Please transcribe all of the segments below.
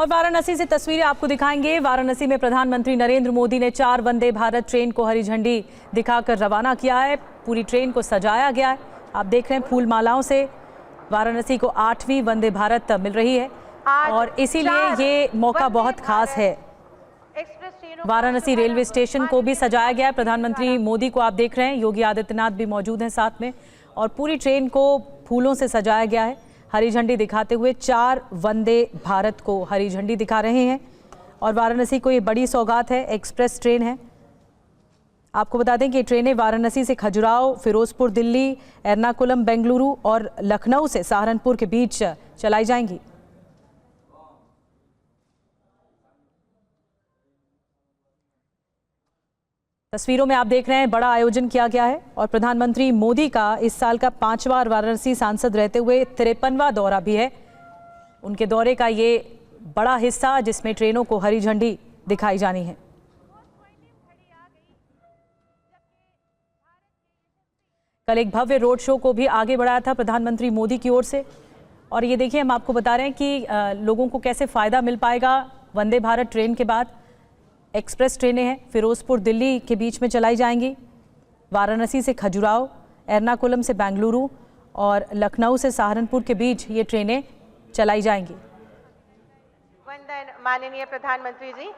और वाराणसी से तस्वीरें आपको दिखाएंगे। वाराणसी में प्रधानमंत्री नरेंद्र मोदी ने 4 वंदे भारत ट्रेन को हरी झंडी दिखाकर रवाना किया है। पूरी ट्रेन को सजाया गया है। आप देख रहे हैं फूल मालाओं से वाराणसी को 8वीं वंदे भारत मिल रही है और इसीलिए ये मौका बहुत खास है। वाराणसी रेलवे स्टेशन को भी सजाया गया है। प्रधानमंत्री मोदी को आप देख रहे हैं, योगी आदित्यनाथ भी मौजूद हैं साथ में और पूरी ट्रेन को फूलों से सजाया गया है। हरी झंडी दिखाते हुए 4 वंदे भारत को हरी झंडी दिखा रहे हैं और वाराणसी को ये बड़ी सौगात है। एक्सप्रेस ट्रेन है। आपको बता दें कि ये ट्रेनें वाराणसी से खजुराहो, फिरोजपुर दिल्ली, एर्नाकुलम बेंगलुरु और लखनऊ से सहारनपुर के बीच चलाई जाएंगी। तस्वीरों में आप देख रहे हैं बड़ा आयोजन किया गया है और प्रधानमंत्री मोदी का इस साल का 5वां वाराणसी सांसद रहते हुए 53वां दौरा भी है। उनके दौरे का ये बड़ा हिस्सा जिसमें ट्रेनों को हरी झंडी दिखाई जानी है। कल एक भव्य रोड शो को भी आगे बढ़ाया था प्रधानमंत्री मोदी की ओर से और ये देखिए हम आपको बता रहे हैं कि लोगों को कैसे फायदा मिल पाएगा वंदे भारत ट्रेन के बाद। एक्सप्रेस ट्रेनें हैं, फिरोजपुर दिल्ली के बीच में चलाई जाएंगी। वाराणसी से खजुराहो, एर्नाकुलम से बेंगलुरु और लखनऊ से सहारनपुर के बीच ये ट्रेनें चलाई जाएंगी। वंदन माननीय प्रधानमंत्री जी,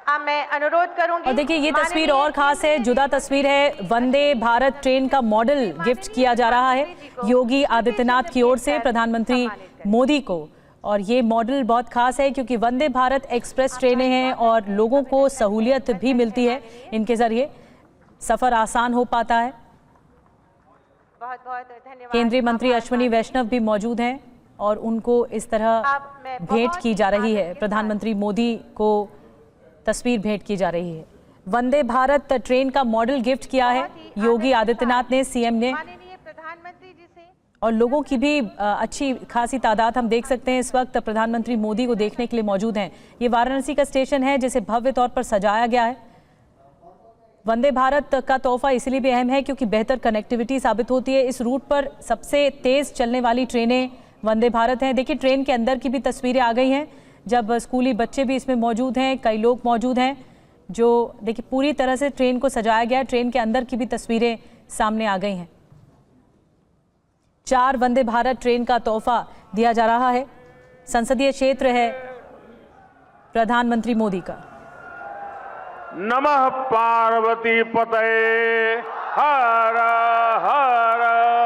अब मैं अनुरोध करूंगी। और देखिए ये तस्वीर और खास है, जुदा तस्वीर है। वंदे भारत ट्रेन का मॉडल गिफ्ट किया जा रहा है योगी आदित्यनाथ की ओर से प्रधानमंत्री मोदी को और ये मॉडल बहुत खास है क्योंकि वंदे भारत एक्सप्रेस ट्रेनें हैं और लोगों को सहूलियत भी मिलती है। इनके जरिए सफर आसान हो पाता है। बहुत बहुत धन्यवाद। केंद्रीय मंत्री अश्विनी वैष्णव भी मौजूद हैं और उनको इस तरह भेंट की जा रही है। प्रधानमंत्री मोदी को तस्वीर भेंट की जा रही है। वंदे भारत ट्रेन का मॉडल गिफ्ट किया है योगी आदित्यनाथ ने, सीएम ने, और लोगों की भी अच्छी खासी तादाद हम देख सकते हैं इस वक्त प्रधानमंत्री मोदी को देखने के लिए मौजूद हैं। ये वाराणसी का स्टेशन है जिसे भव्य तौर पर सजाया गया है। वंदे भारत का तोहफा इसलिए भी अहम है क्योंकि बेहतर कनेक्टिविटी साबित होती है। इस रूट पर सबसे तेज चलने वाली ट्रेनें वंदे भारत हैं। देखिए ट्रेन के अंदर की भी तस्वीरें आ गई हैं जब स्कूली बच्चे भी इसमें मौजूद हैं, कई लोग मौजूद हैं जो देखिए पूरी तरह से ट्रेन को सजाया गया है। ट्रेन के अंदर की भी तस्वीरें सामने आ गई हैं। 4 वंदे भारत ट्रेन का तोहफा दिया जा रहा है। संसदीय क्षेत्र है प्रधानमंत्री मोदी का। नमः पार्वती पतये हर हर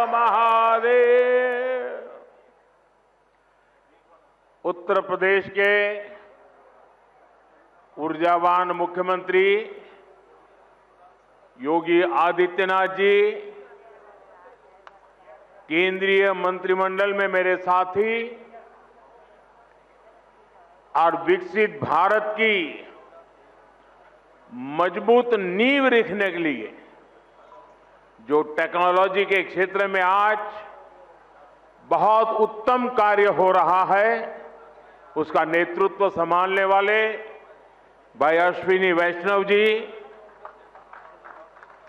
महादेव। उत्तर प्रदेश के ऊर्जावान मुख्यमंत्री योगी आदित्यनाथ जी, केंद्रीय मंत्रिमंडल में मेरे साथी और विकसित भारत की मजबूत नींव रखने के लिए जो टेक्नोलॉजी के क्षेत्र में आज बहुत उत्तम कार्य हो रहा है, उसका नेतृत्व संभालने वाले भाई अश्विनी वैष्णव जी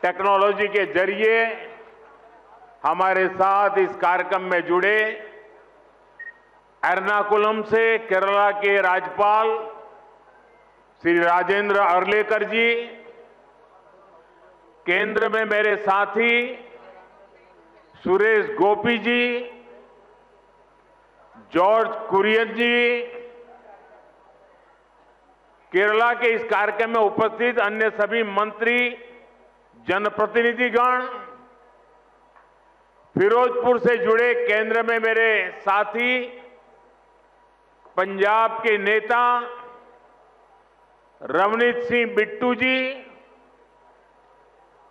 टेक्नोलॉजी के जरिए हमारे साथ इस कार्यक्रम में जुड़े। एर्नाकुलम से केरला के राज्यपाल श्री राजेंद्र अर्लेकर जी, केंद्र में मेरे साथी सुरेश गोपी जी, जॉर्ज कुरियन जी, केरला के इस कार्यक्रम में उपस्थित अन्य सभी मंत्री, जनप्रतिनिधिगण, फिरोजपुर से जुड़े केंद्र में मेरे साथी, पंजाब के नेता रवनीत सिंह बिट्टू जी,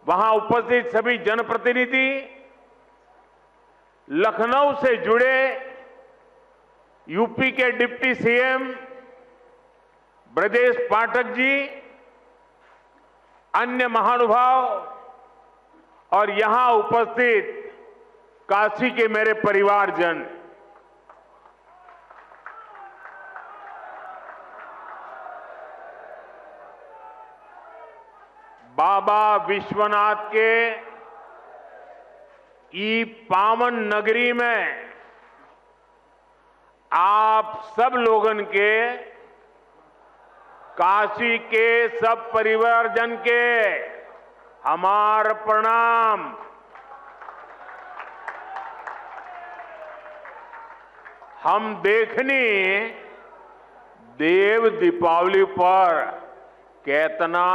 वहां उपस्थित सभी जनप्रतिनिधि, लखनऊ से जुड़े यूपी के डिप्टी सीएम ब्रजेश पाठक जी, अन्य महानुभाव और यहां उपस्थित काशी के मेरे परिवारजन, बाबा विश्वनाथ के ई पावन नगरी में आप सब लोगन के काशी के सब परिवारजन के हमार प्रणाम। हम देखनी देव दीपावली पर कितना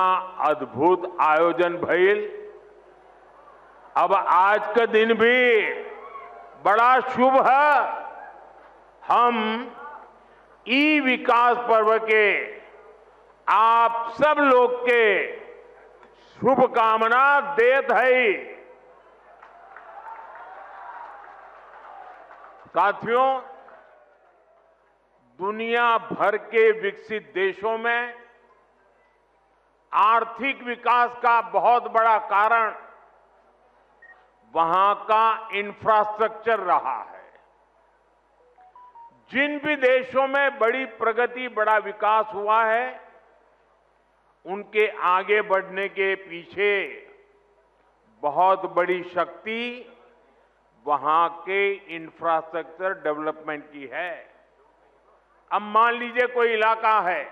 अद्भुत आयोजन भइल। अब आज का दिन भी बड़ा शुभ है। हम ई विकास पर्व के आप सब लोग के शुभकामना देत है। साथियों, दुनिया भर के विकसित देशों में आर्थिक विकास का बहुत बड़ा कारण वहां का इंफ्रास्ट्रक्चर रहा है। जिन भी देशों में बड़ी प्रगति, बड़ा विकास हुआ है, उनके आगे बढ़ने के पीछे बहुत बड़ी शक्ति वहां के इंफ्रास्ट्रक्चर डेवलपमेंट की है। अब मान लीजिए कोई इलाका है,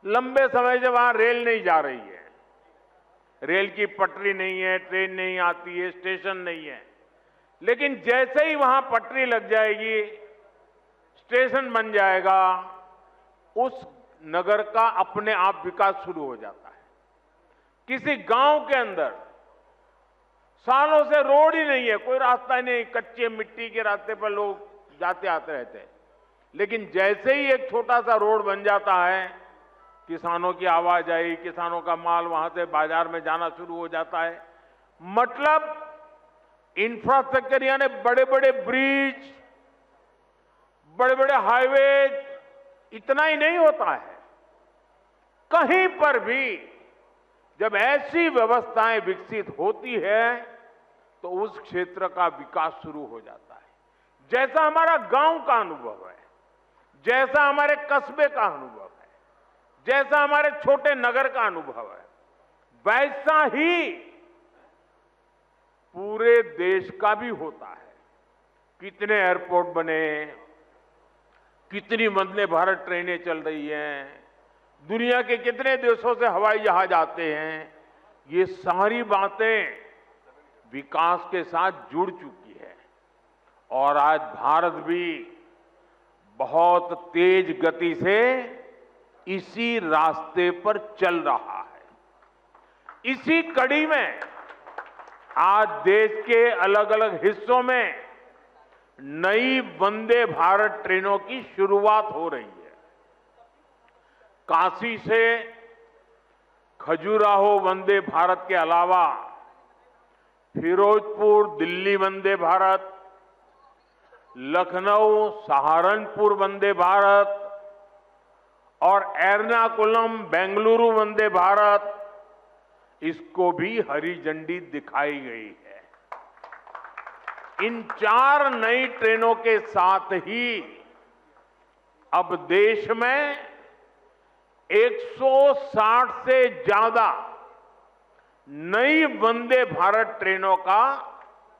लंबे समय से वहां रेल नहीं जा रही है, रेल की पटरी नहीं है, ट्रेन नहीं आती है, स्टेशन नहीं है, लेकिन जैसे ही वहां पटरी लग जाएगी, स्टेशन बन जाएगा, उस नगर का अपने आप विकास शुरू हो जाता है। किसी गांव के अंदर सालों से रोड ही नहीं है, कोई रास्ता नहीं, कच्चे मिट्टी के रास्ते पर लोग जाते आते रहते हैं, लेकिन जैसे ही एक छोटा सा रोड बन जाता है, किसानों की आवाजाही, किसानों का माल वहां से बाजार में जाना शुरू हो जाता है। मतलब इंफ्रास्ट्रक्चर यानी बड़े बड़े ब्रिज, बड़े बड़े हाईवे, इतना ही नहीं होता है। कहीं पर भी जब ऐसी व्यवस्थाएं विकसित होती है तो उस क्षेत्र का विकास शुरू हो जाता है। जैसा हमारा गांव का अनुभव है, जैसा हमारे कस्बे का अनुभव है, जैसा हमारे छोटे नगर का अनुभव है, वैसा ही पूरे देश का भी होता है। कितने एयरपोर्ट बने, कितनी वंदे भारत ट्रेनें चल रही हैं, दुनिया के कितने देशों से हवाई जहाज आते हैं, ये सारी बातें विकास के साथ जुड़ चुकी है। और आज भारत भी बहुत तेज गति से इसी रास्ते पर चल रहा है। इसी कड़ी में आज देश के अलग अलग हिस्सों में नई वंदे भारत ट्रेनों की शुरुआत हो रही है। काशी से खजुराहो वंदे भारत के अलावा फिरोजपुर दिल्ली वंदे भारत, लखनऊ सहारनपुर वंदे भारत और एर्नाकुलम बेंगलुरु वंदे भारत, इसको भी हरी झंडी दिखाई गई है। इन 4 नई ट्रेनों के साथ ही अब देश में 160 से ज्यादा नई वंदे भारत ट्रेनों का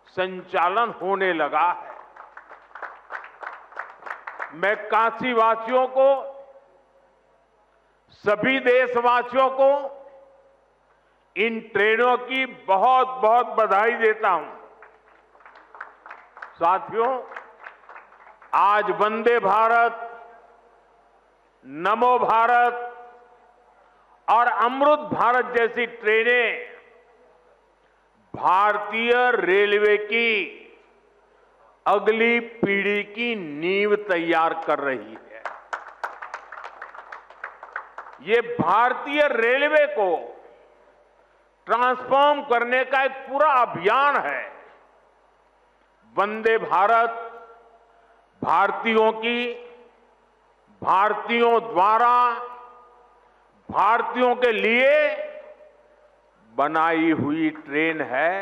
संचालन होने लगा है। मैं काशी वासियों को, सभी देशवासियों को इन ट्रेनों की बहुत बहुत बधाई देता हूं। साथियों, आज वंदे भारत, नमो भारत और अमृत भारत जैसी ट्रेनें भारतीय रेलवे की अगली पीढ़ी की नींव तैयार कर रही है। ये भारतीय रेलवे को ट्रांसफॉर्म करने का एक पूरा अभियान है। वंदे भारत भारतीयों की, भारतीयों द्वारा, भारतीयों के लिए बनाई हुई ट्रेन है।